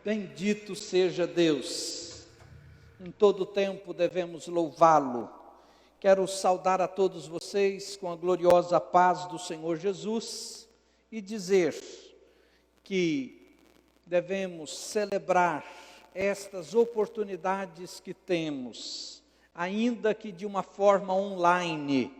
Bendito seja Deus, em todo tempo devemos louvá-lo. Quero saudar a todos vocês com a gloriosa paz do Senhor Jesus e dizer que devemos celebrar estas oportunidades que temos, ainda que de uma forma online.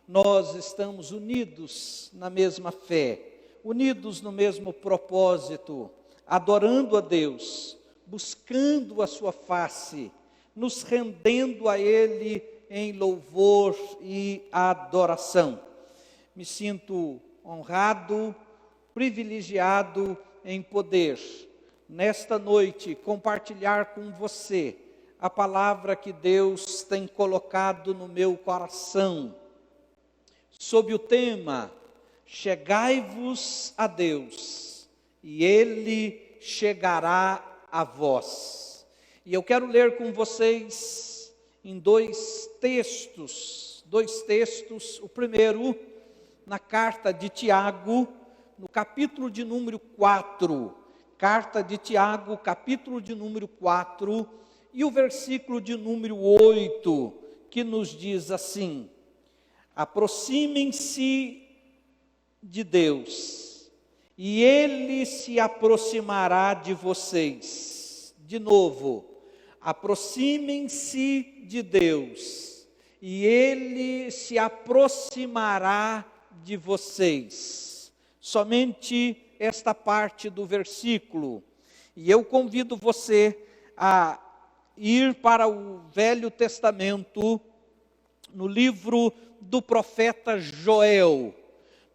Nós estamos unidos na mesma fé, unidos no mesmo propósito, adorando a Deus, buscando a sua face, nos rendendo a Ele em louvor e adoração. Me sinto honrado, privilegiado em poder, nesta noite, compartilhar com você a palavra que Deus tem colocado no meu coração, sob o tema: chegai-vos a Deus, e Ele chegará a vós. E eu quero ler com vocês em dois textos. O primeiro, na carta de Tiago, no capítulo de número 4. Carta de Tiago, capítulo de número 4, e o versículo de número 8, que nos diz assim: aproximem-se de Deus, e Ele se aproximará de vocês. De novo, aproximem-se de Deus, e Ele se aproximará de vocês. Somente esta parte do versículo. E eu convido você a ir para o Velho Testamento, no livro do profeta Joel,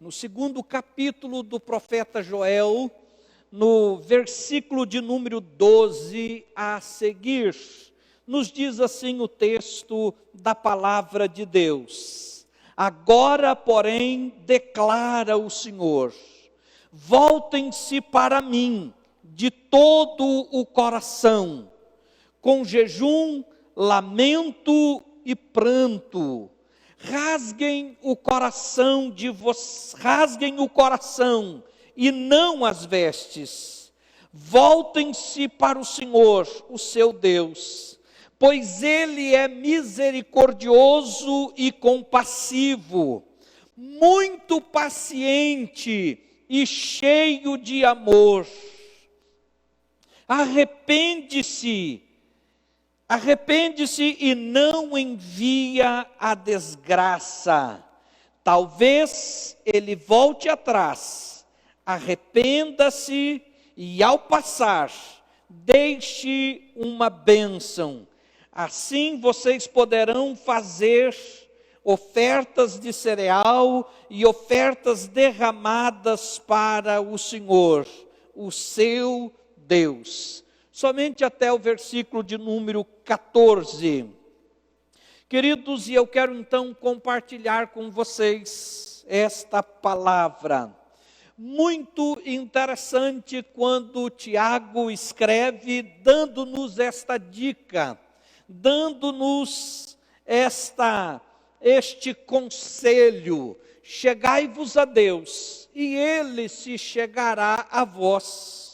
no segundo capítulo do profeta Joel, no versículo de número 12 a seguir, nos diz assim o texto da palavra de Deus: agora, porém, declara o Senhor, voltem-se para mim de todo o coração, com jejum, lamento e pranto. Rasguem o coração e não as vestes. Voltem-se para o Senhor, o seu Deus, pois Ele é misericordioso e compassivo, muito paciente e cheio de amor. Arrepende-se e não envia a desgraça. Talvez ele volte atrás, arrependa-se e ao passar, deixe uma bênção. Assim vocês poderão fazer ofertas de cereal e ofertas derramadas para o Senhor, o seu Deus. Somente até o versículo de número 14. Queridos, e eu quero então compartilhar com vocês esta palavra. Muito interessante quando Tiago escreve, dando-nos esta dica, dando-nos este conselho: chegai-vos a Deus, e Ele se chegará a vós.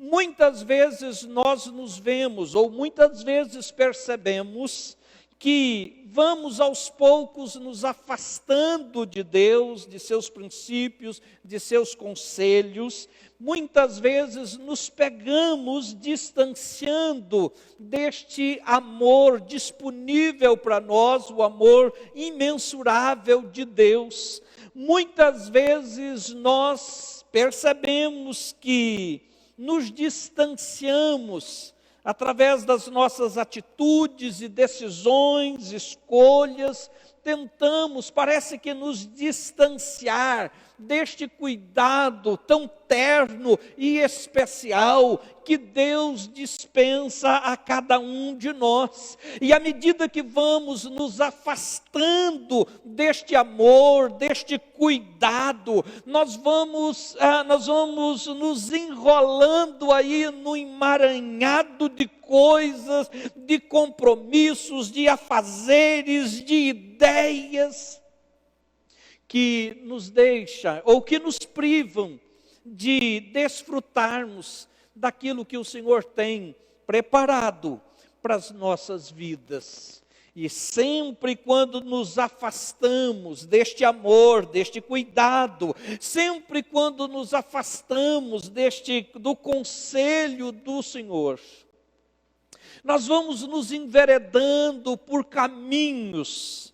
Muitas vezes nós nos vemos, ou muitas vezes percebemos, que vamos aos poucos nos afastando de Deus, de seus princípios, de seus conselhos. Muitas vezes nos pegamos distanciando deste amor disponível para nós, o amor imensurável de Deus. Muitas vezes nós percebemos que nos distanciamos através das nossas atitudes e decisões, escolhas, parece que nos distanciar deste cuidado tão terno e especial que Deus dispensa a cada um de nós. E à medida que vamos nos afastando deste amor, deste cuidado, nós vamos nos enrolando aí no emaranhado de coisas, de compromissos, de afazeres, de ideias que nos deixam ou que nos privam de desfrutarmos daquilo que o Senhor tem preparado para as nossas vidas. E sempre quando nos afastamos deste amor, deste cuidado, sempre quando nos afastamos do conselho do Senhor, nós vamos nos enveredando por caminhos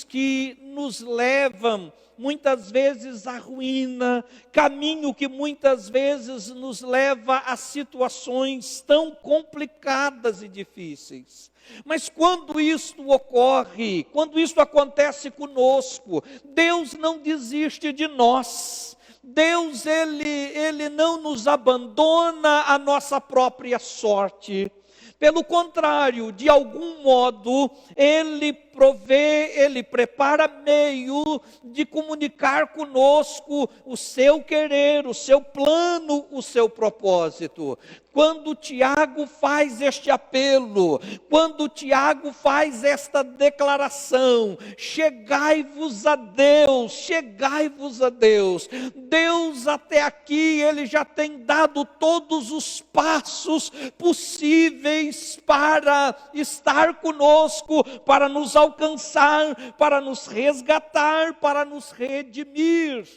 que nos levam muitas vezes à ruína, caminho que muitas vezes nos leva a situações tão complicadas e difíceis. Mas quando isto ocorre, quando isto acontece conosco, Deus não desiste de nós. Deus, Ele não nos abandona à nossa própria sorte. Pelo contrário, de algum modo, Ele provê, Ele prepara meio de comunicar conosco o seu querer, o seu plano, o seu propósito. Quando Tiago faz este apelo, quando Tiago faz esta declaração, chegai-vos a Deus, chegai-vos a Deus. Deus até aqui, Ele já tem dado todos os passos possíveis para estar conosco, para nos alcançar, para nos resgatar, para nos redimir.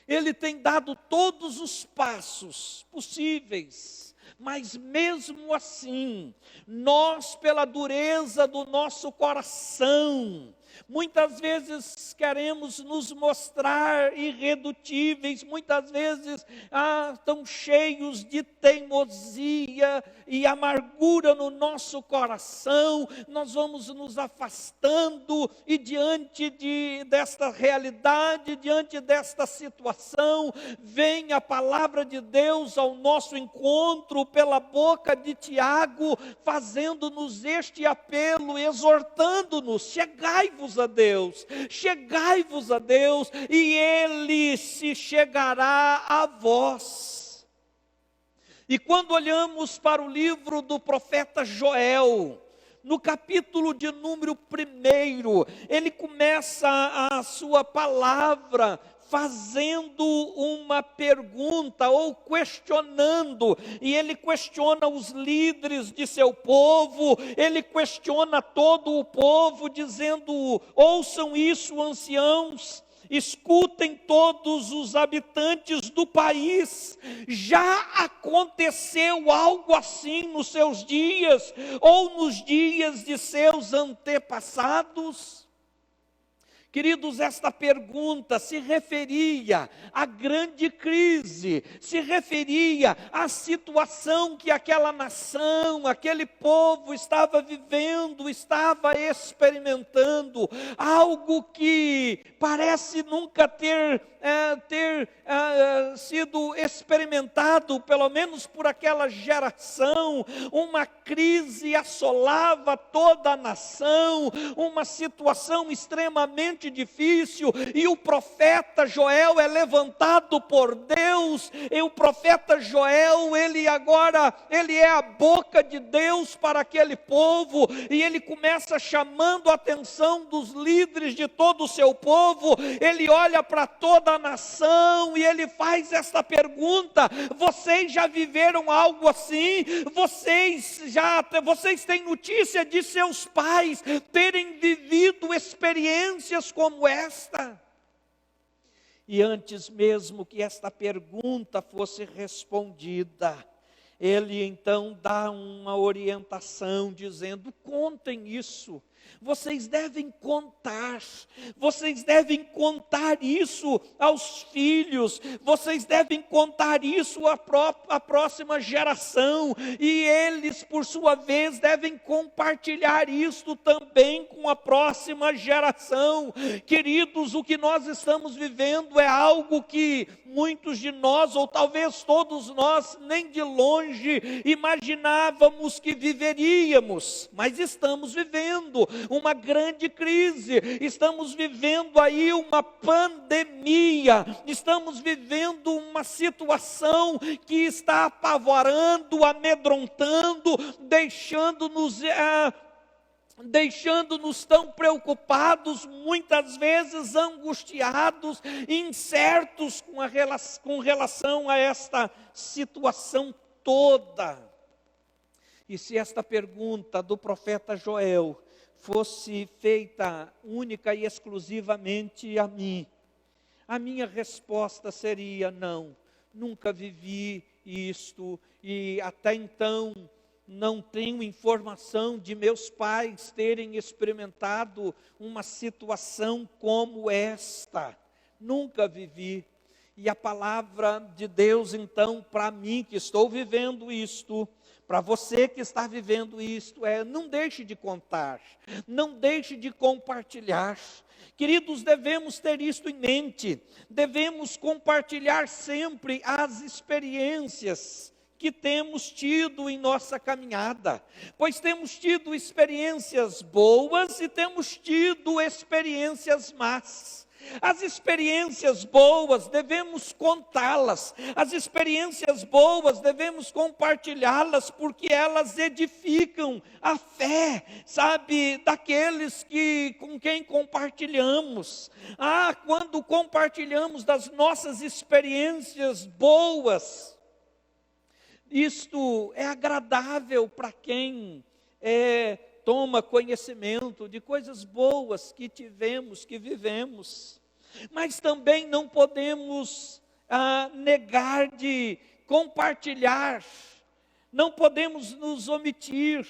Ele tem dado todos os passos possíveis, mas mesmo assim, nós, pela dureza do nosso coração, muitas vezes queremos nos mostrar irredutíveis, muitas vezes tão cheios de teimosia e amargura no nosso coração, nós vamos nos afastando e diante desta realidade, diante desta situação, vem a palavra de Deus ao nosso encontro pela boca de Tiago, fazendo-nos este apelo, exortando-nos, chegai-vos a Deus, chegai-vos a Deus, e Ele se chegará a vós. E quando olhamos para o livro do profeta Joel, no capítulo de número 1, ele começa a sua palavra fazendo uma pergunta ou questionando, e ele questiona os líderes de seu povo, ele questiona todo o povo, dizendo: ouçam isso, anciãos, escutem todos os habitantes do país, já aconteceu algo assim nos seus dias, ou nos dias de seus antepassados? Queridos, esta pergunta se referia à grande crise, se referia à situação que aquela nação, aquele povo estava vivendo, estava experimentando, algo que parece nunca ter sido experimentado, pelo menos por aquela geração. Uma crise assolava toda a nação, uma situação extremamente difícil, e o profeta Joel é levantado por Deus, e o profeta Joel, ele é a boca de Deus para aquele povo, e ele começa chamando a atenção dos líderes de todo o seu povo, ele olha para toda a nação e ele faz esta pergunta: vocês já viveram algo assim? Vocês têm notícia de seus pais terem vivido experiências como esta? E antes mesmo que esta pergunta fosse respondida, ele então dá uma orientação dizendo: contem isso. Vocês devem contar isso aos filhos, vocês devem contar isso à próxima geração, e eles, por sua vez, devem compartilhar isto também com a próxima geração. Queridos, o que nós estamos vivendo é algo que muitos de nós, ou talvez todos nós, nem de longe imaginávamos que viveríamos, mas estamos vivendo uma grande crise, estamos vivendo aí uma pandemia, estamos vivendo uma situação que está apavorando, amedrontando, deixando-nos deixando-nos tão preocupados, muitas vezes angustiados, incertos com relação a esta situação toda. E se esta pergunta do profeta Joel fosse feita única e exclusivamente a mim, a minha resposta seria: não, nunca vivi isto, e até então não tenho informação de meus pais terem experimentado uma situação como esta. Nunca vivi. E a palavra de Deus, então, para mim que estou vivendo isto, para você que está vivendo isto, não deixe de contar, não deixe de compartilhar. Queridos, devemos ter isto em mente, devemos compartilhar sempre as experiências que temos tido em nossa caminhada, pois temos tido experiências boas e temos tido experiências más. As experiências boas devemos contá-las, as experiências boas devemos compartilhá-las, porque elas edificam a fé, sabe, daqueles com quem compartilhamos. Quando compartilhamos das nossas experiências boas, isto é agradável para quem toma conhecimento de coisas boas que tivemos, que vivemos. Mas também não podemos negar de compartilhar, não podemos nos omitir,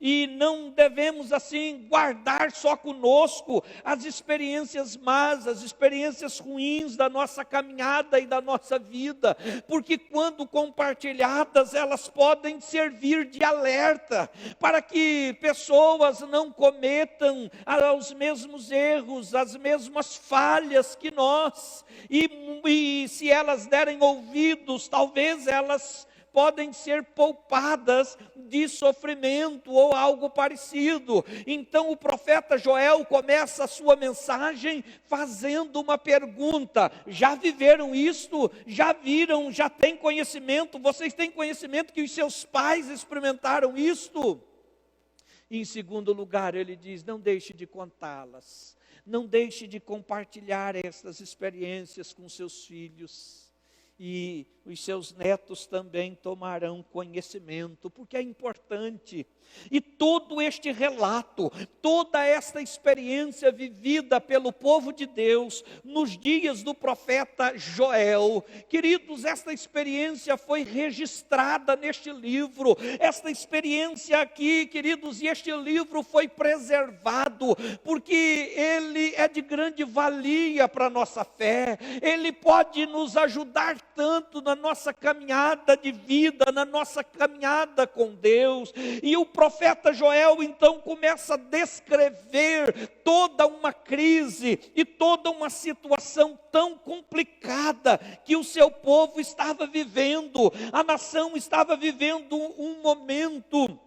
e não devemos assim guardar só conosco as experiências más, as experiências ruins da nossa caminhada e da nossa vida, porque quando compartilhadas elas podem servir de alerta para que pessoas não cometam os mesmos erros, as mesmas falhas que nós, e se elas derem ouvidos, talvez elas podem ser poupadas de sofrimento ou algo parecido. Então o profeta Joel começa a sua mensagem fazendo uma pergunta: já viveram isto? Já viram? Já têm conhecimento? Vocês têm conhecimento que os seus pais experimentaram isto? E em segundo lugar ele diz: não deixe de contá-las, não deixe de compartilhar essas experiências com seus filhos. E os seus netos também tomarão conhecimento, porque é importante. E todo este relato, toda esta experiência vivida pelo povo de Deus nos dias do profeta Joel, queridos, esta experiência foi registrada neste livro, esta experiência aqui, queridos, e este livro foi preservado, porque ele é de grande valia para a nossa fé, ele pode nos ajudar tanto na nossa caminhada de vida, na nossa caminhada com Deus. E o profeta Joel então começa a descrever toda uma crise e toda uma situação tão complicada que o seu povo estava vivendo. A nação estava vivendo um momento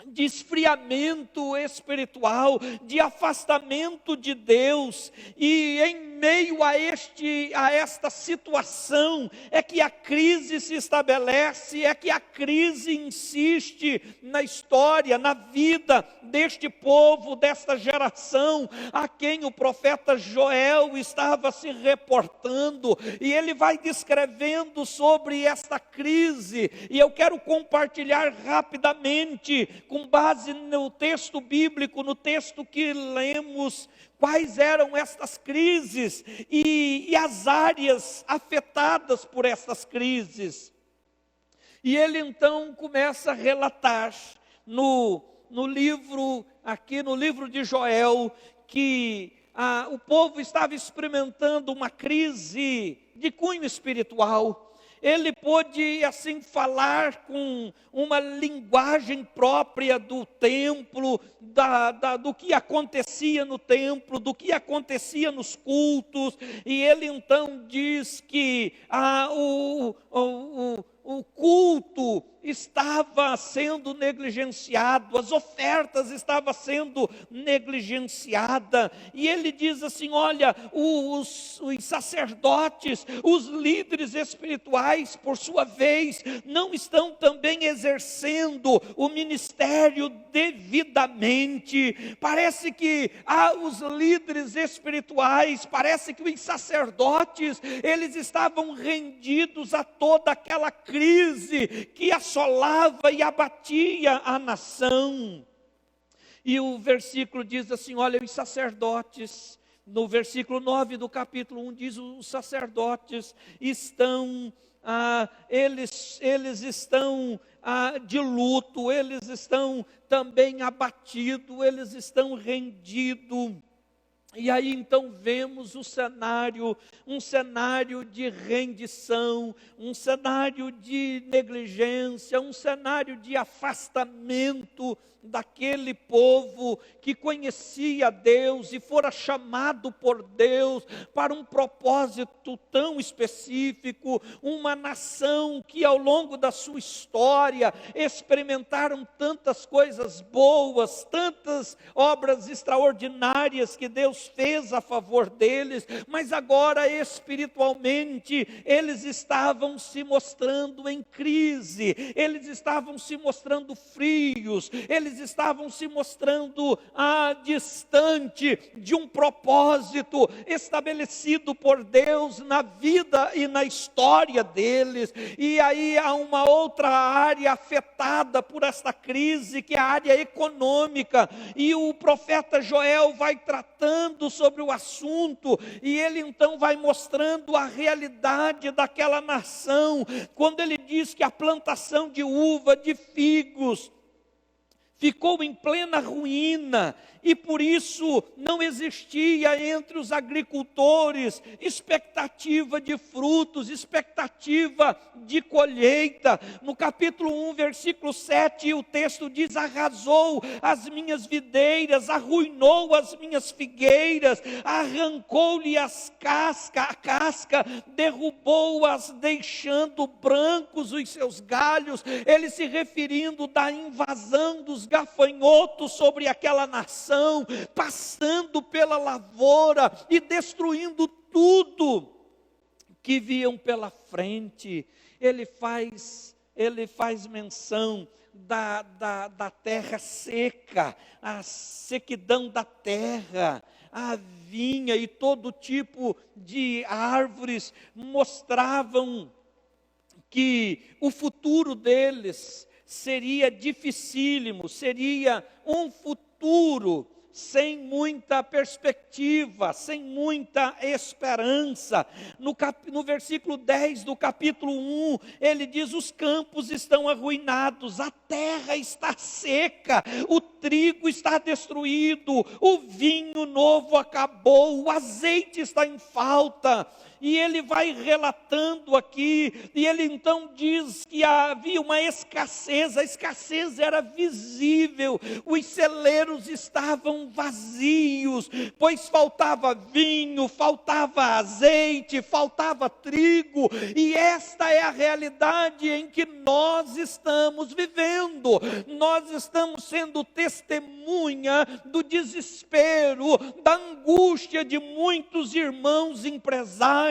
de esfriamento espiritual, de afastamento de Deus, e em meio a esta situação é que a crise se estabelece, é que a crise insiste na história, na vida deste povo, desta geração, a quem o profeta Joel estava se reportando, e ele vai descrevendo sobre esta crise, e eu quero compartilhar rapidamente, com base no texto bíblico, no texto que lemos, quais eram estas crises e as áreas afetadas por estas crises. E ele então começa a relatar no livro de Joel, que o povo estava experimentando uma crise de cunho espiritual. Ele pôde assim falar com uma linguagem própria do templo, do que acontecia no templo, do que acontecia nos cultos, e ele então diz que o culto estava sendo negligenciado, as ofertas estavam sendo negligenciadas, e ele diz assim: olha, os sacerdotes, os líderes espirituais, por sua vez, não estão também exercendo o ministério devidamente. Parece que os líderes espirituais, parece que os sacerdotes, eles estavam rendidos a toda aquela crise que assolava e abatia a nação. E o versículo diz assim: olha, os sacerdotes, no versículo 9 do capítulo 1 diz: os sacerdotes estão, eles estão de luto, eles estão também abatidos, eles estão rendidos. E aí então vemos um cenário de rendição, um cenário de negligência, um cenário de afastamento daquele povo que conhecia Deus e fora chamado por Deus para um propósito tão específico, uma nação que ao longo da sua história experimentaram tantas coisas boas, tantas obras extraordinárias que Deus fez a favor deles, mas agora espiritualmente eles estavam se mostrando em crise, eles estavam se mostrando frios, eles estavam se mostrando distante de um propósito estabelecido por Deus na vida e na história deles. E aí há uma outra área afetada por esta crise, que é a área econômica, e o profeta Joel vai tratando sobre o assunto, e ele então vai mostrando a realidade daquela nação, quando ele diz que a plantação de uva, de figos, ficou em plena ruína, e por isso não existia entre os agricultores expectativa de frutos, expectativa de colheita. No capítulo 1, versículo 7, o texto diz: arrasou as minhas videiras, arruinou as minhas figueiras, arrancou-lhe a casca, derrubou-as, deixando brancos os seus galhos. Ele se referindo da invasão dos gafanhotos sobre aquela nação, passando pela lavoura e destruindo tudo que viam pela frente. Ele faz menção da terra seca, a sequidão da terra, a vinha e todo tipo de árvores mostravam que o futuro deles seria dificílimo, seria um futuro sem muita perspectiva, sem muita esperança. No versículo 10 do capítulo 1, ele diz: os campos estão arruinados, a terra está seca, o trigo está destruído, o vinho novo acabou, o azeite está em falta. E ele vai relatando aqui, e ele então diz que havia uma escassez, a escassez era visível, os celeiros estavam vazios, pois faltava vinho, faltava azeite, faltava trigo, e esta é a realidade em que nós estamos vivendo. Nós estamos sendo testemunha do desespero, da angústia de muitos irmãos empresários,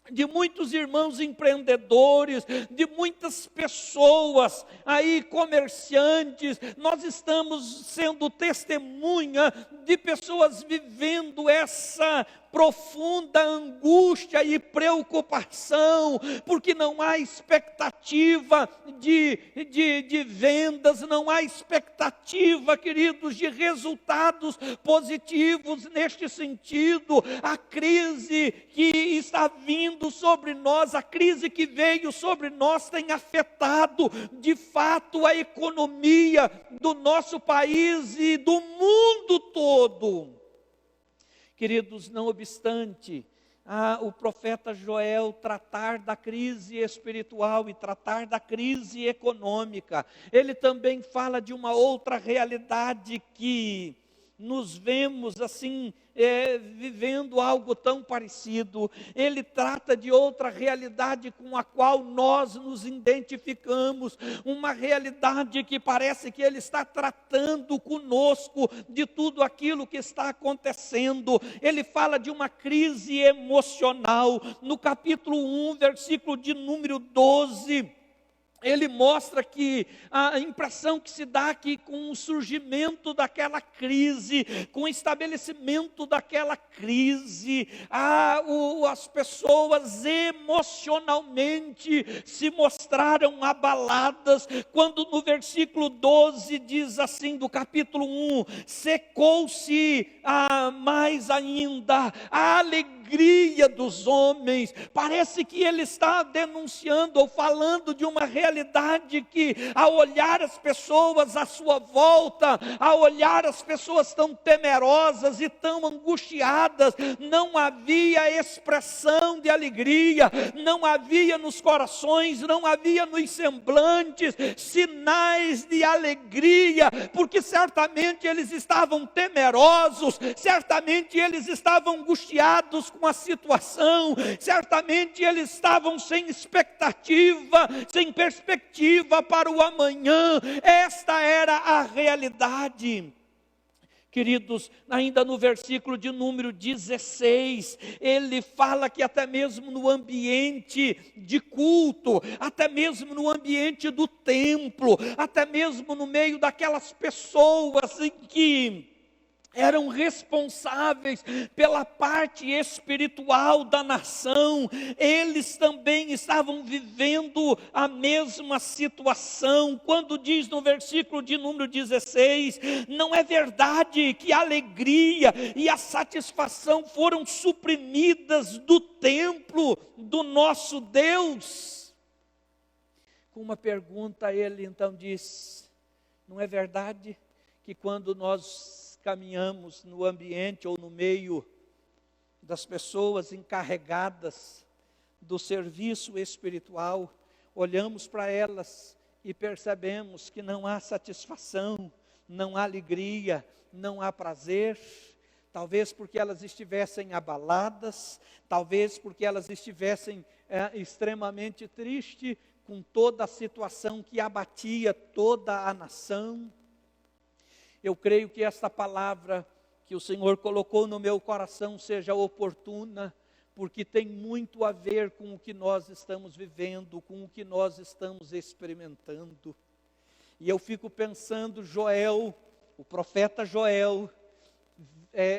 de muitos irmãos empreendedores, de muitas pessoas aí, comerciantes. Nós estamos sendo testemunha de pessoas vivendo essa profunda angústia e preocupação, porque não há expectativa de vendas, não há expectativa, queridos, de resultados positivos neste sentido. A crise que está vindo sobre nós, a crise que veio sobre nós tem afetado de fato a economia do nosso país e do mundo todo. Queridos, não obstante o profeta Joel tratar da crise espiritual e tratar da crise econômica, ele também fala de uma outra realidade que nos vemos assim, vivendo algo tão parecido. Ele trata de outra realidade com a qual nós nos identificamos, uma realidade que parece que Ele está tratando conosco de tudo aquilo que está acontecendo. Ele fala de uma crise emocional. No capítulo 1, versículo de número 12, ele mostra que a impressão que se dá aqui com o surgimento daquela crise, com o estabelecimento daquela crise, as pessoas emocionalmente se mostraram abaladas, quando no versículo 12 diz assim, do capítulo 1, secou-se mais ainda a alegria dos homens. Parece que ele está denunciando ou falando de uma realidade que, ao olhar as pessoas à sua volta, ao olhar as pessoas tão temerosas e tão angustiadas, não havia expressão de alegria, não havia nos corações, não havia nos semblantes sinais de alegria, porque certamente eles estavam temerosos, certamente eles estavam angustiados com a situação, certamente eles estavam sem expectativa, sem perspectiva para o amanhã. Esta era a realidade. Queridos, ainda no versículo de número 16, ele fala que até mesmo no ambiente de culto, até mesmo no ambiente do templo, até mesmo no meio daquelas pessoas em que eram responsáveis pela parte espiritual da nação, eles também estavam vivendo a mesma situação. Quando diz no versículo de número 16, não é verdade que a alegria e a satisfação foram suprimidas do templo do nosso Deus? Com uma pergunta, ele então diz, não é verdade que quando nós caminhamos no ambiente ou no meio das pessoas encarregadas do serviço espiritual, olhamos para elas e percebemos que não há satisfação, não há alegria, não há prazer, talvez porque elas estivessem abaladas, talvez porque elas estivessem extremamente tristes com toda a situação que abatia toda a nação. Eu creio que esta palavra que o Senhor colocou no meu coração seja oportuna, porque tem muito a ver com o que nós estamos vivendo, com o que nós estamos experimentando. E eu fico pensando, Joel, o profeta Joel,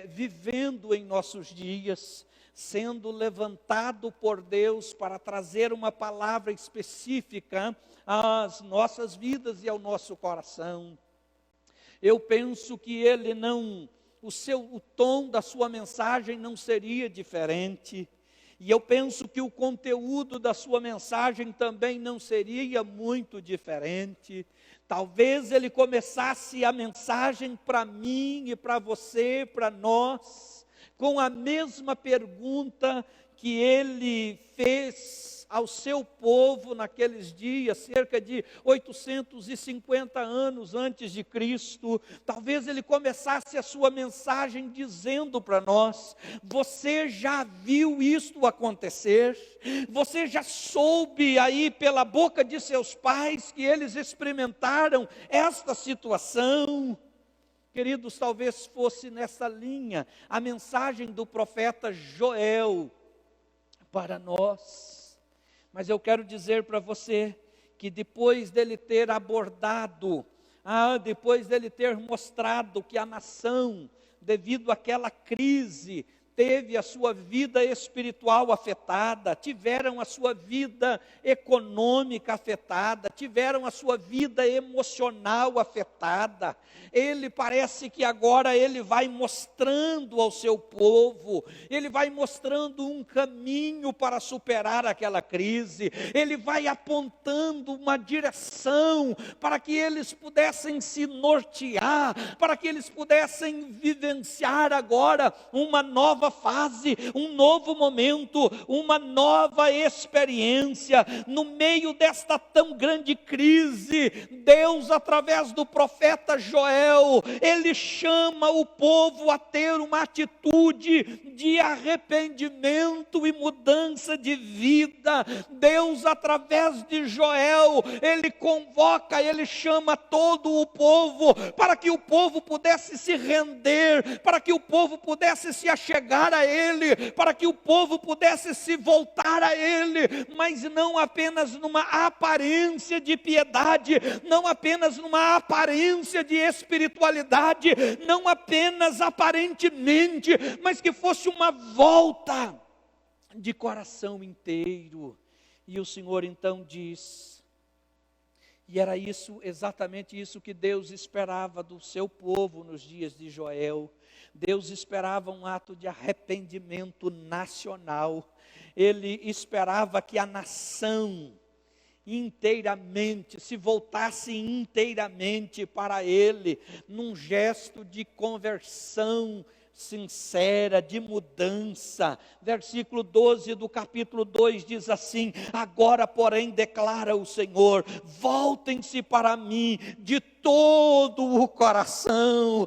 vivendo em nossos dias, sendo levantado por Deus para trazer uma palavra específica às nossas vidas e ao nosso coração. Eu penso que ele o tom da sua mensagem não seria diferente. E eu penso que o conteúdo da sua mensagem também não seria muito diferente. Talvez ele começasse a mensagem para mim e para você, para nós, com a mesma pergunta que ele fez ao seu povo naqueles dias, cerca de 850 anos antes de Cristo. Talvez ele começasse a sua mensagem dizendo para nós: você já viu isto acontecer? Você já soube aí pela boca de seus pais que eles experimentaram esta situação? Queridos, talvez fosse nessa linha a mensagem do profeta Joel para nós. Mas eu quero dizer para você que depois dele ter abordado, depois dele ter mostrado que a nação, devido àquela crise, teve a sua vida espiritual afetada, tiveram a sua vida econômica afetada, tiveram a sua vida emocional afetada. Ele parece que agora ele vai mostrando ao seu povo, ele vai mostrando um caminho para superar aquela crise, ele vai apontando uma direção para que eles pudessem se nortear, para que eles pudessem vivenciar agora uma nova nova fase, um novo momento, uma nova experiência. No meio desta tão grande crise, Deus, através do profeta Joel, ele chama o povo a ter uma atitude de arrependimento e mudança de vida. Deus, através de Joel, ele convoca, ele chama todo o povo, para que o povo pudesse se render, para que o povo pudesse se achegar a ele, para que o povo pudesse se voltar a ele, mas não apenas numa aparência de piedade, não apenas numa aparência de espiritualidade, não apenas aparentemente, mas que fosse uma volta de coração inteiro. E o Senhor então diz, e era isso, exatamente isso que Deus esperava do seu povo nos dias de Joel. Deus esperava um ato de arrependimento nacional. Ele esperava que a nação inteiramente se voltasse inteiramente para Ele, num gesto de conversão sincera, de mudança. Versículo 12 do capítulo 2 diz assim: agora, porém, declara o Senhor, voltem-se para mim de todo o coração,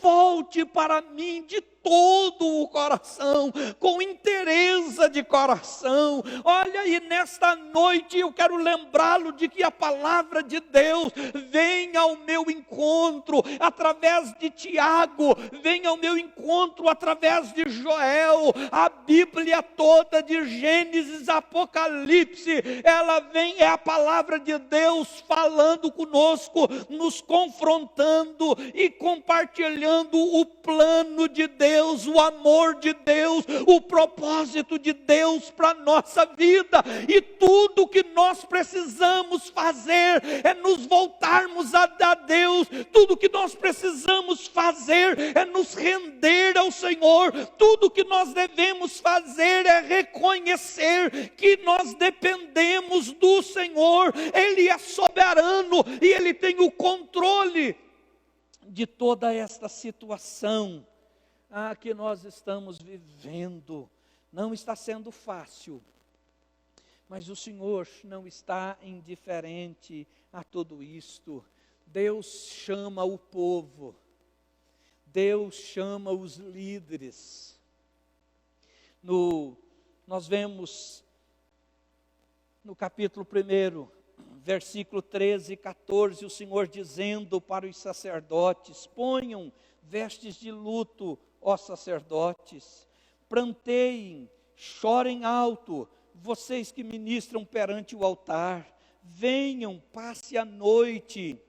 volte para mim de todo o coração, com inteireza de coração. Olha, e nesta noite eu quero lembrá-lo de que a palavra de Deus vem ao meu encontro através de Tiago, vem ao meu encontro através de Joel. A Bíblia toda, de Gênesis a Apocalipse, ela vem, é a palavra de Deus falando conosco, nos confrontando e compartilhando o plano de Deus, o amor de Deus, o propósito de Deus para a nossa vida. E tudo que nós precisamos fazer é nos voltarmos a Deus, tudo que nós precisamos fazer é nos render ao Senhor, tudo que nós devemos fazer é reconhecer que nós dependemos do Senhor. Ele é soberano e Ele tem o controle de toda esta situação que nós estamos vivendo. Não está sendo fácil, mas o Senhor não está indiferente a tudo isto. Deus chama o povo, Deus chama os líderes. Nós vemos no capítulo 1, versículo 13 e 14, o Senhor dizendo para os sacerdotes: ponham vestes de luto, ó sacerdotes, pranteiem, chorem alto, vocês que ministram perante o altar, venham, passe a noite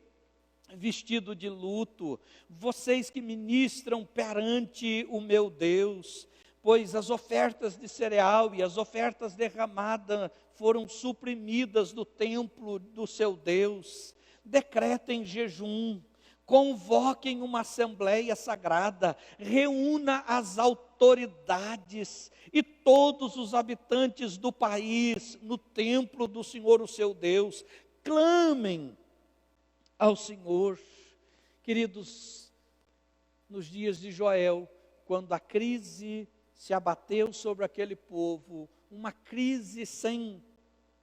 vestido de luto, vocês que ministram perante o meu Deus, pois as ofertas de cereal e as ofertas derramadas foram suprimidas do templo do seu Deus. Decretem jejum, convoquem uma assembleia sagrada, reúna as autoridades e todos os habitantes do país no templo do Senhor, o seu Deus. Clamem ao Senhor. Queridos, nos dias de Joel, quando a crise se abateu sobre aquele povo, uma crise sem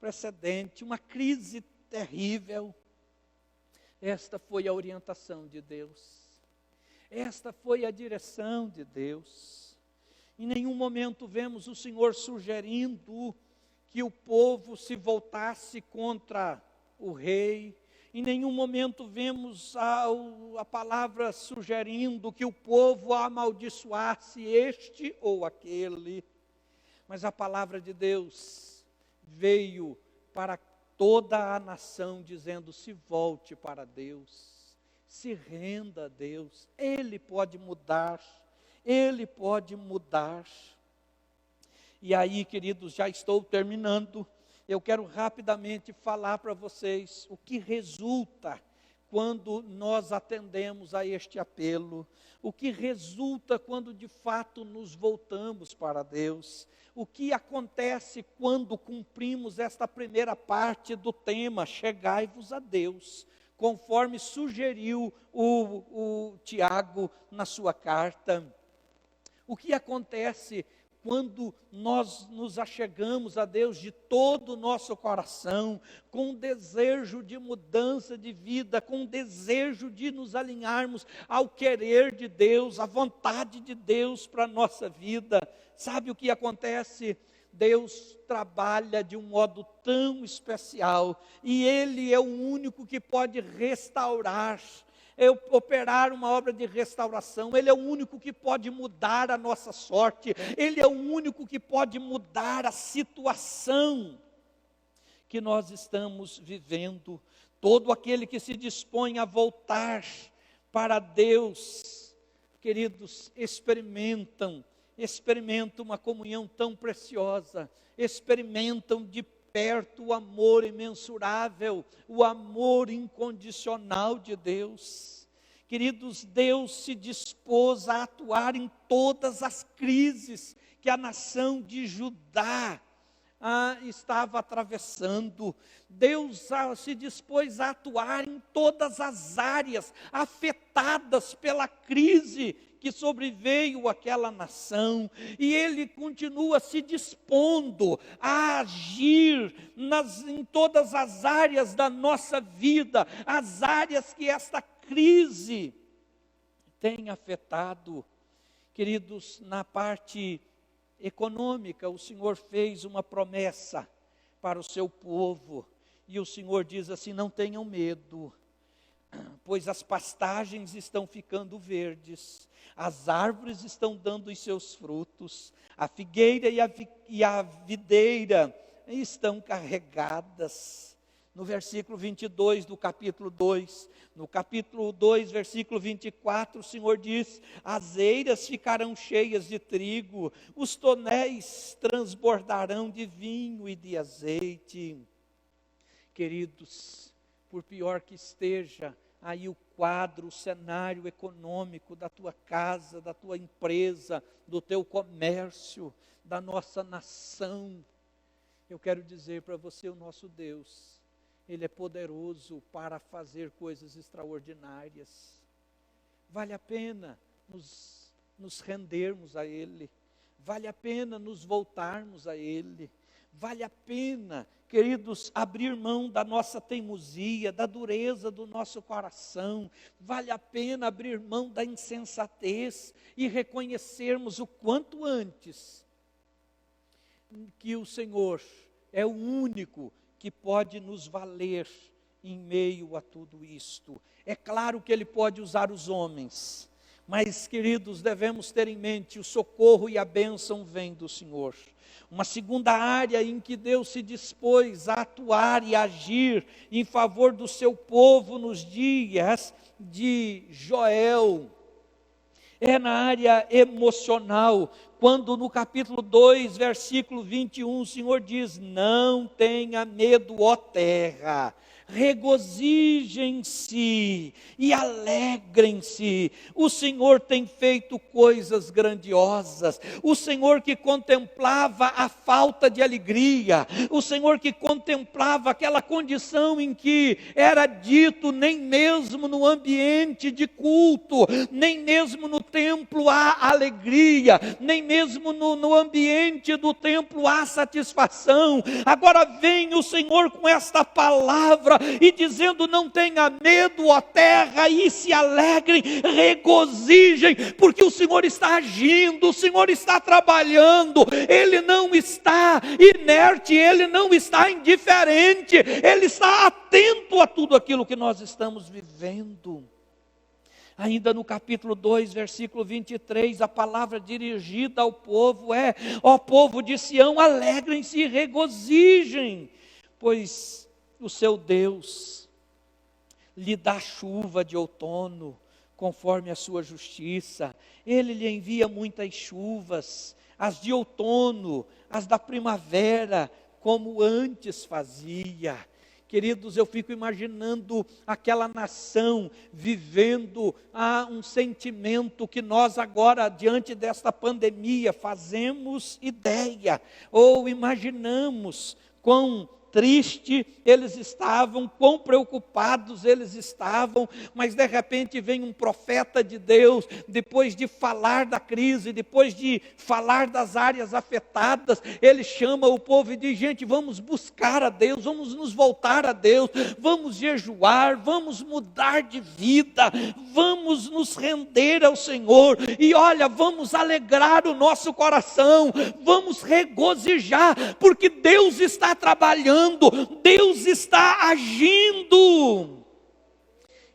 precedente, uma crise terrível, esta foi a orientação de Deus, esta foi a direção de Deus. Em nenhum momento vemos o Senhor sugerindo que o povo se voltasse contra o rei, em nenhum momento vemos a palavra sugerindo que o povo amaldiçoasse este ou aquele, mas a palavra de Deus veio para toda a nação, dizendo: se volte para Deus, se renda a Deus, Ele pode mudar, Ele pode mudar. E aí, queridos, já estou terminando, eu quero rapidamente falar para vocês o que resulta quando nós atendemos a este apelo, o que resulta quando de fato nos voltamos para Deus, o que acontece quando cumprimos esta primeira parte do tema, chegai-vos a Deus, conforme sugeriu o Tiago na sua carta. O que acontece quando nós nos achegamos a Deus de todo o nosso coração, com um desejo de mudança de vida, com um desejo de nos alinharmos ao querer de Deus, à vontade de Deus para a nossa vida? Sabe o que acontece? Deus trabalha de um modo tão especial, e Ele é o único que pode restaurar, operar uma obra de restauração. Ele é o único que pode mudar a nossa sorte, Ele é o único que pode mudar a situação que nós estamos vivendo. Todo aquele que se dispõe a voltar para Deus, queridos, experimentam uma comunhão tão preciosa, experimentam de perto o amor imensurável, o amor incondicional de Deus. Queridos, Deus se dispôs a atuar em todas as crises que a nação de Judá estava atravessando. Deus se dispôs a atuar em todas as áreas afetadas pela crise que sobreveio àquela nação, e Ele continua se dispondo a agir em todas as áreas da nossa vida, as áreas que esta crise tem afetado. Queridos, na parte econômica, o Senhor fez uma promessa para o seu povo, e o Senhor diz assim: não tenham medo, pois as pastagens estão ficando verdes, as árvores estão dando os seus frutos, a figueira e a videira estão carregadas. No versículo 22 do capítulo 2, no capítulo 2, versículo 24, o Senhor diz: as eiras ficarão cheias de trigo, os tonéis transbordarão de vinho e de azeite. Queridos, por pior que esteja aí o quadro, o cenário econômico da tua casa, da tua empresa, do teu comércio, da nossa nação, eu quero dizer para você: o nosso Deus, Ele é poderoso para fazer coisas extraordinárias. Vale a pena nos rendermos a Ele, vale a pena nos voltarmos a Ele, vale a pena, queridos, abrir mão da nossa teimosia, da dureza do nosso coração, vale a pena abrir mão da insensatez e reconhecermos o quanto antes que o Senhor é o único que pode nos valer em meio a tudo isto. É claro que Ele pode usar os homens, mas, queridos, devemos ter em mente: o socorro e a bênção vêm do Senhor. Uma segunda área em que Deus se dispôs a atuar e agir em favor do seu povo nos dias de Joel é na área emocional, quando no capítulo 2, versículo 21, o Senhor diz: não tenha medo, ó terra, regozijem-se e alegrem-se, o Senhor tem feito coisas grandiosas. O Senhor que contemplava a falta de alegria, o Senhor que contemplava aquela condição em que era dito: nem mesmo no ambiente de culto, nem mesmo no templo há alegria, nem mesmo no ambiente do templo há satisfação. Agora vem o Senhor com esta palavra e dizendo: não tenha medo, ó terra, e se alegrem, regozijem, porque o Senhor está agindo, o Senhor está trabalhando, Ele não está inerte, Ele não está indiferente, Ele está atento a tudo aquilo que nós estamos vivendo. Ainda no capítulo 2, versículo 23, a palavra dirigida ao povo é: ó povo de Sião, alegrem-se e regozijem, pois o seu Deus lhe dá chuva de outono, conforme a sua justiça. Ele lhe envia muitas chuvas, as de outono, as da primavera, como antes fazia. Queridos, eu fico imaginando aquela nação vivendo um sentimento que nós agora, diante desta pandemia, fazemos ideia, ou imaginamos quão triste eles estavam, quão preocupados eles estavam, mas de repente vem um profeta de Deus, depois de falar da crise, depois de falar das áreas afetadas, ele chama o povo e diz: gente, vamos buscar a Deus, vamos nos voltar a Deus, vamos jejuar, vamos mudar de vida, vamos nos render ao Senhor, e olha, vamos alegrar o nosso coração, vamos regozijar, porque Deus está trabalhando, Deus está agindo.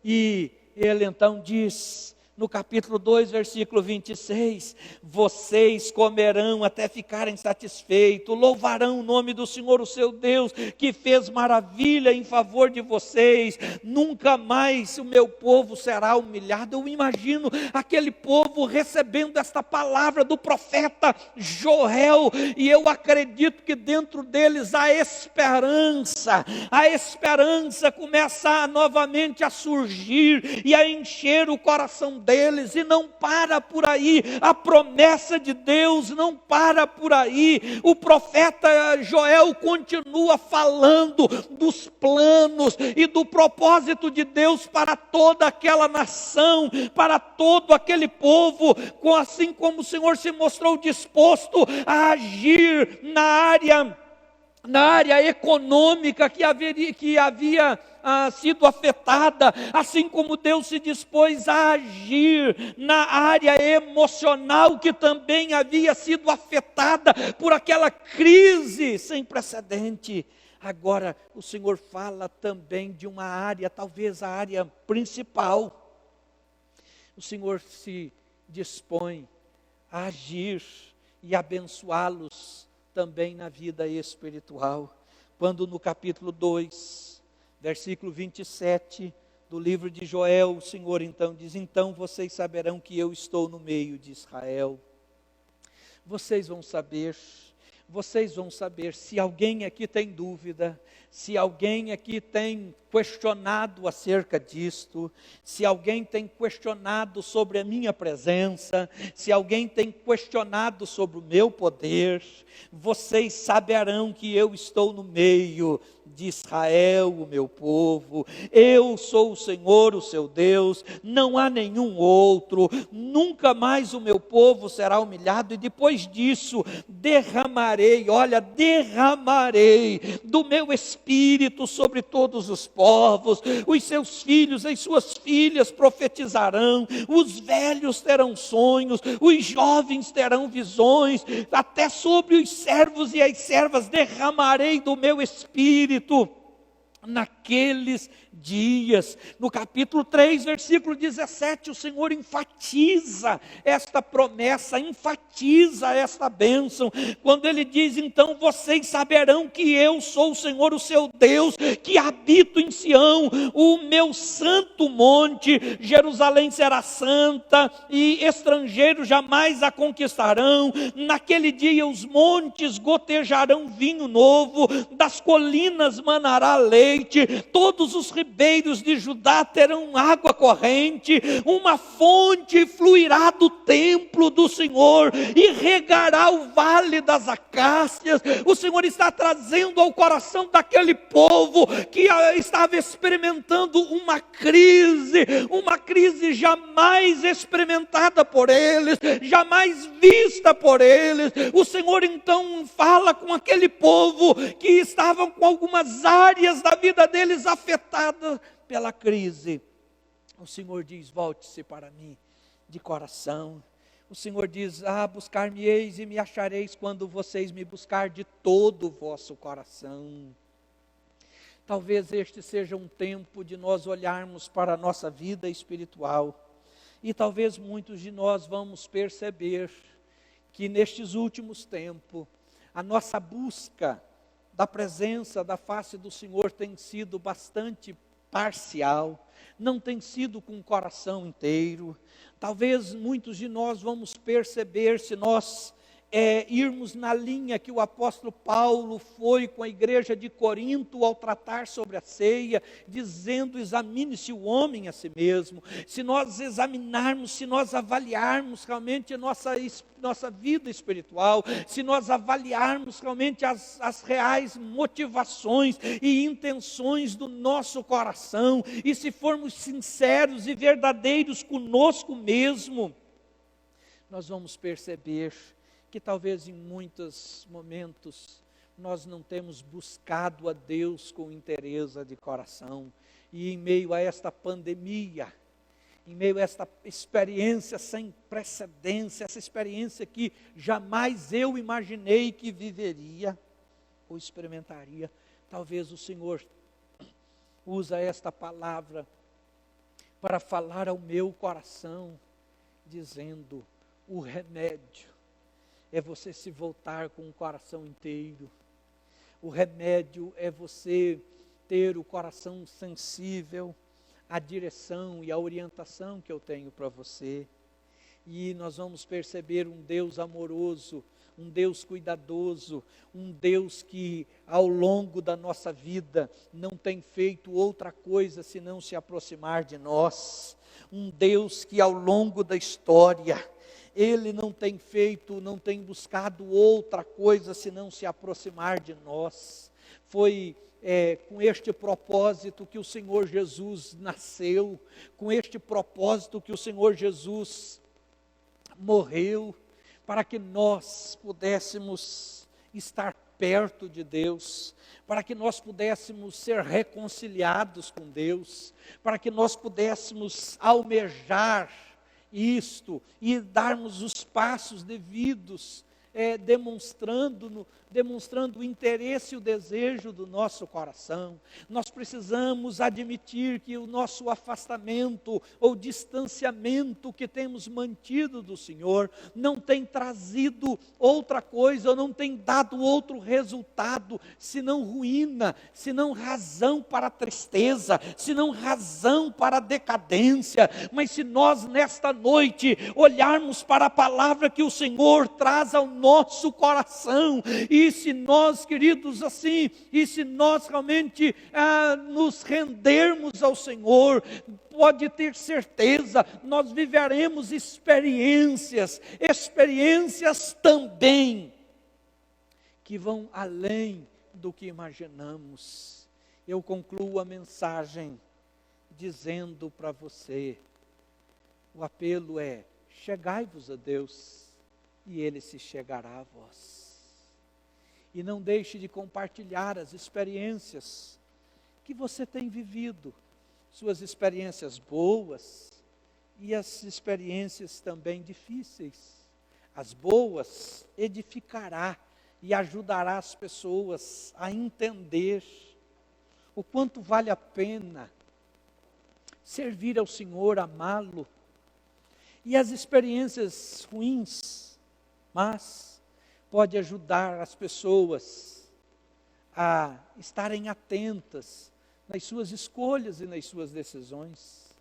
E ele então diz, no capítulo 2, versículo 26, vocês comerão até ficarem satisfeitos, louvarão o nome do Senhor, o seu Deus, que fez maravilha em favor de vocês, nunca mais o meu povo será humilhado. Eu imagino aquele povo recebendo esta palavra do profeta Joel, e eu acredito que dentro deles a esperança começa novamente a surgir, e a encher o coração deles, e não para por aí, a promessa de Deus não para por aí. O profeta Joel continua falando dos planos e do propósito de Deus para toda aquela nação, para todo aquele povo, assim como o Senhor se mostrou disposto a agir na área econômica que havia sido afetada, assim como Deus se dispôs a agir na área emocional que também havia sido afetada por aquela crise sem precedente. Agora o Senhor fala também de uma área, talvez a área principal. O Senhor se dispõe a agir e abençoá-los também na vida espiritual, quando no capítulo 2, versículo 27 do livro de Joel, o Senhor então diz: então vocês saberão que eu estou no meio de Israel. Vocês vão saber, se alguém aqui tem dúvida, se alguém aqui tem questionado acerca disto, se alguém tem questionado sobre a minha presença, se alguém tem questionado sobre o meu poder, vocês saberão que eu estou no meio de Israel, o meu povo. Eu sou o Senhor, o seu Deus, não há nenhum outro, nunca mais o meu povo será humilhado, e depois disso derramarei do meu Espírito sobre todos os povos, os seus filhos e suas filhas profetizarão, os velhos terão sonhos, os jovens terão visões, até sobre os servos e as servas derramarei do meu Espírito naqueles dias. No capítulo 3, versículo 17, o Senhor enfatiza esta promessa, enfatiza esta bênção, quando ele diz: então vocês saberão que eu sou o Senhor, o seu Deus, que habito em Sião, o meu santo monte. Jerusalém será santa, e estrangeiros jamais a conquistarão. Naquele dia os montes gotejarão vinho novo, das colinas manará leite, todos os ribeiros de Judá terão água corrente, uma fonte fluirá do templo do Senhor e regará o vale das acácias. O Senhor está trazendo ao coração daquele povo que estava experimentando uma crise jamais experimentada por eles, jamais vista por eles. O Senhor então fala com aquele povo que estavam com algumas áreas da vida deles afetadas pela crise. O Senhor diz: volte-se para mim de coração. O Senhor diz: buscar-me-eis e me achareis quando vocês me buscar de todo o vosso coração. Talvez este seja um tempo de nós olharmos para a nossa vida espiritual, e talvez muitos de nós vamos perceber que nestes últimos tempos a nossa busca da presença, da face do Senhor tem sido bastante parcial, não tem sido com o coração inteiro. Talvez muitos de nós vamos perceber, se nós irmos na linha que o apóstolo Paulo foi com a igreja de Corinto ao tratar sobre a ceia, dizendo: examine-se o homem a si mesmo. Se nós examinarmos, se nós avaliarmos realmente a nossa vida espiritual, se nós avaliarmos realmente as reais motivações e intenções do nosso coração, e se formos sinceros e verdadeiros conosco mesmo, nós vamos perceber que talvez em muitos momentos nós não temos buscado a Deus com interesse de coração, e em meio a esta pandemia, em meio a esta experiência sem precedência, essa experiência que jamais eu imaginei que viveria ou experimentaria, talvez o Senhor usa esta palavra para falar ao meu coração, dizendo: o remédio é você se voltar com o coração inteiro. O remédio é você ter o coração sensível à direção e à orientação que eu tenho para você. E nós vamos perceber um Deus amoroso, um Deus cuidadoso, um Deus que ao longo da nossa vida não tem feito outra coisa senão se aproximar de nós. Um Deus que ao longo da história, Ele não tem feito, não tem buscado outra coisa senão se aproximar de nós. Foi com este propósito que o Senhor Jesus nasceu, com este propósito que o Senhor Jesus morreu, para que nós pudéssemos estar perto de Deus, para que nós pudéssemos ser reconciliados com Deus, para que nós pudéssemos almejar isto e darmos os passos devidos, demonstrando o interesse e o desejo do nosso coração. Nós precisamos admitir que o nosso afastamento ou distanciamento que temos mantido do Senhor não tem trazido outra coisa, ou não tem dado outro resultado, senão ruína, senão razão para a tristeza, senão razão para a decadência. Mas se nós nesta noite olharmos para a palavra que o Senhor traz ao nosso coração, e se nós, queridos, assim, e se nós realmente nos rendermos ao Senhor, pode ter certeza, nós viveremos experiências também, que vão além do que imaginamos. Eu concluo a mensagem dizendo para você, o apelo é: chegai-vos a Deus, e Ele se chegará a vós. E não deixe de compartilhar as experiências que você tem vivido, suas experiências boas e as experiências também difíceis. As boas edificará e ajudará as pessoas a entender o quanto vale a pena servir ao Senhor, amá-lo. E as experiências ruins, mas pode ajudar as pessoas a estarem atentas nas suas escolhas e nas suas decisões.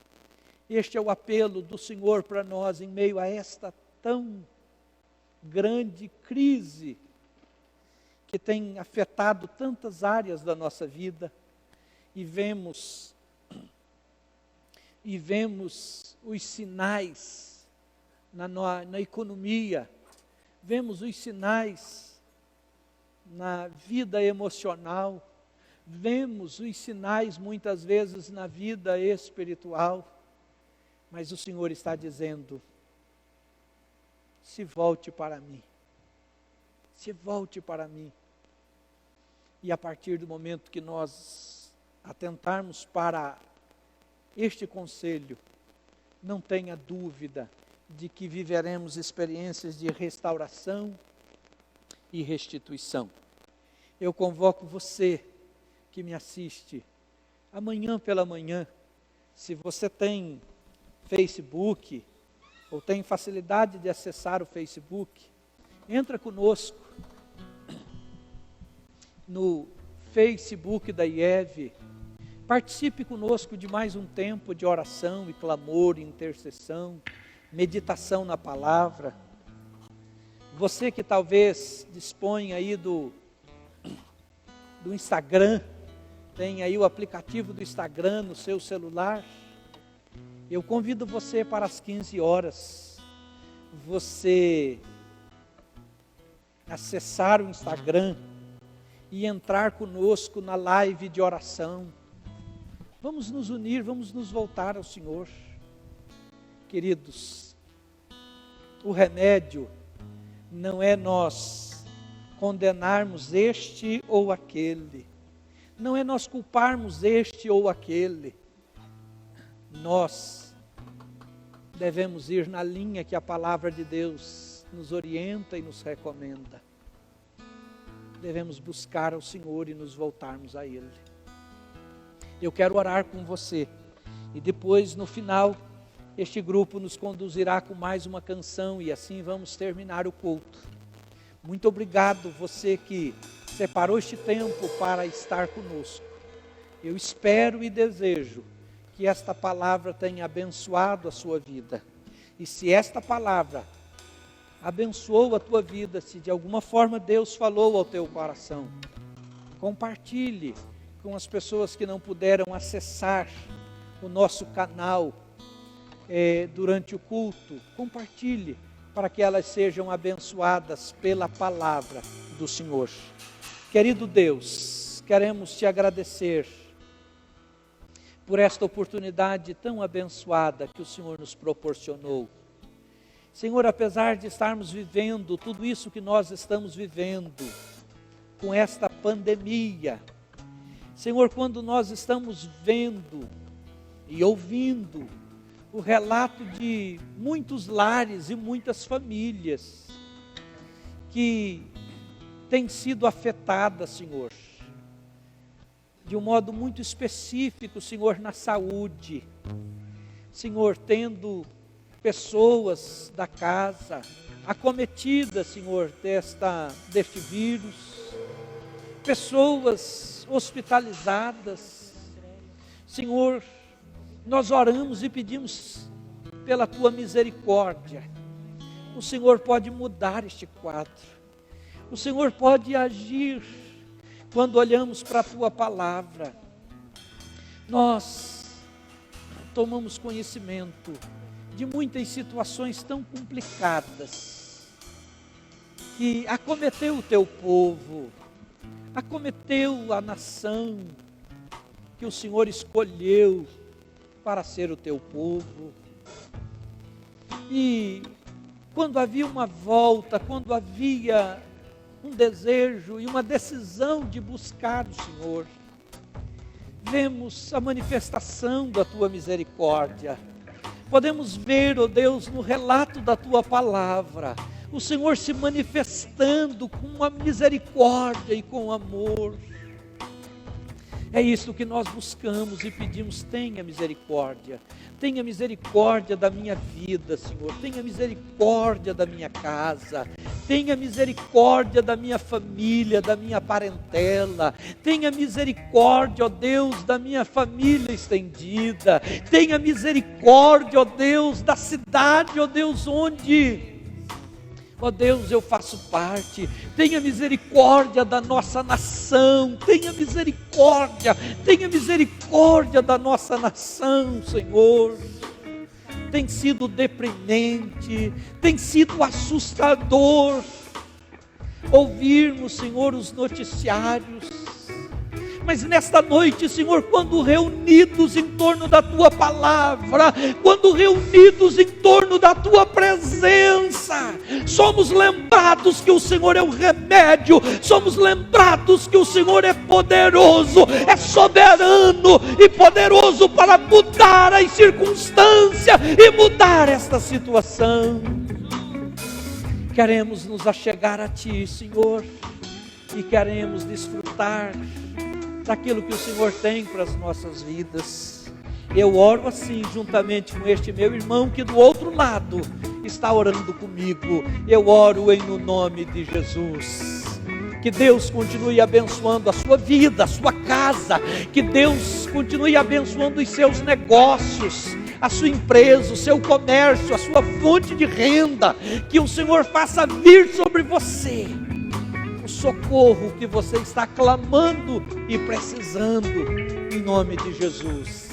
Este é o apelo do Senhor para nós em meio a esta tão grande crise que tem afetado tantas áreas da nossa vida, e vemos os sinais na economia, vemos os sinais na vida emocional, vemos os sinais muitas vezes na vida espiritual, mas o Senhor está dizendo: se volte para mim, se volte para mim. E a partir do momento que nós atentarmos para este conselho, não tenha dúvida de que viveremos experiências de restauração e restituição. Eu convoco você que me assiste, amanhã pela manhã, se você tem Facebook, ou tem facilidade de acessar o Facebook, entra conosco no Facebook da IEV, participe conosco de mais um tempo de oração e clamor e intercessão, meditação na palavra. Você que talvez dispõe aí do Instagram, tem aí o aplicativo do Instagram no seu celular, eu convido você para as 15 horas, você acessar o Instagram e entrar conosco na live de oração. Vamos nos unir, vamos nos voltar ao Senhor. Queridos, o remédio não é nós condenarmos este ou aquele, não é nós culparmos este ou aquele. Nós devemos ir na linha que a palavra de Deus nos orienta e nos recomenda. Devemos buscar ao Senhor e nos voltarmos a Ele. Eu quero orar com você e depois, no final, este grupo nos conduzirá com mais uma canção e assim vamos terminar o culto. Muito obrigado você que separou este tempo para estar conosco. Eu espero e desejo que esta palavra tenha abençoado a sua vida. E se esta palavra abençoou a tua vida, se de alguma forma Deus falou ao teu coração, compartilhe com as pessoas que não puderam acessar o nosso canal durante o culto. Compartilhe para que elas sejam abençoadas pela palavra do Senhor. Querido Deus, queremos te agradecer por esta oportunidade tão abençoada que o Senhor nos proporcionou. Senhor, apesar de estarmos vivendo tudo isso que nós estamos vivendo, com esta pandemia, Senhor, quando nós estamos vendo e ouvindo o relato de muitos lares e muitas famílias que têm sido afetadas, Senhor, de um modo muito específico, Senhor, na saúde, Senhor, tendo pessoas da casa acometidas, Senhor, deste vírus, pessoas hospitalizadas. Senhor, nós oramos e pedimos pela tua misericórdia. O Senhor pode mudar este quadro. O Senhor pode agir quando olhamos para a tua palavra. Nós tomamos conhecimento de muitas situações tão complicadas que acometeu o teu povo, acometeu a nação que o Senhor escolheu para ser o teu povo. E quando havia uma volta, quando havia um desejo e uma decisão de buscar o Senhor, vemos a manifestação da tua misericórdia. Podemos ver, ó Deus, no relato da tua palavra, o Senhor se manifestando com a misericórdia e com amor. É isso que nós buscamos e pedimos: tenha misericórdia. Tenha misericórdia da minha vida, Senhor. Tenha misericórdia da minha casa. Tenha misericórdia da minha família, da minha parentela. Tenha misericórdia, ó Deus, da minha família estendida. Tenha misericórdia, ó Deus, da cidade, ó Deus, onde, ó Deus, eu faço parte. Tenha misericórdia da nossa nação. Tenha misericórdia da nossa nação, Senhor. Tem sido deprimente, tem sido assustador ouvirmos, Senhor, os noticiários. Mas nesta noite, Senhor, quando reunidos em torno da tua palavra, quando reunidos em torno da tua presença, somos lembrados que o Senhor é o remédio, somos lembrados que o Senhor é poderoso, é soberano e poderoso para mudar as circunstâncias e mudar esta situação. Queremos nos achegar a ti, Senhor, e queremos desfrutar daquilo que o Senhor tem para as nossas vidas. Eu oro assim, juntamente com este meu irmão que do outro lado está orando comigo. Eu oro no nome de Jesus. Que Deus continue abençoando a sua vida, a sua casa. Que Deus continue abençoando os seus negócios, a sua empresa, o seu comércio, a sua fonte de renda, que o Senhor faça vir sobre você o socorro que você está clamando e precisando, em nome de Jesus.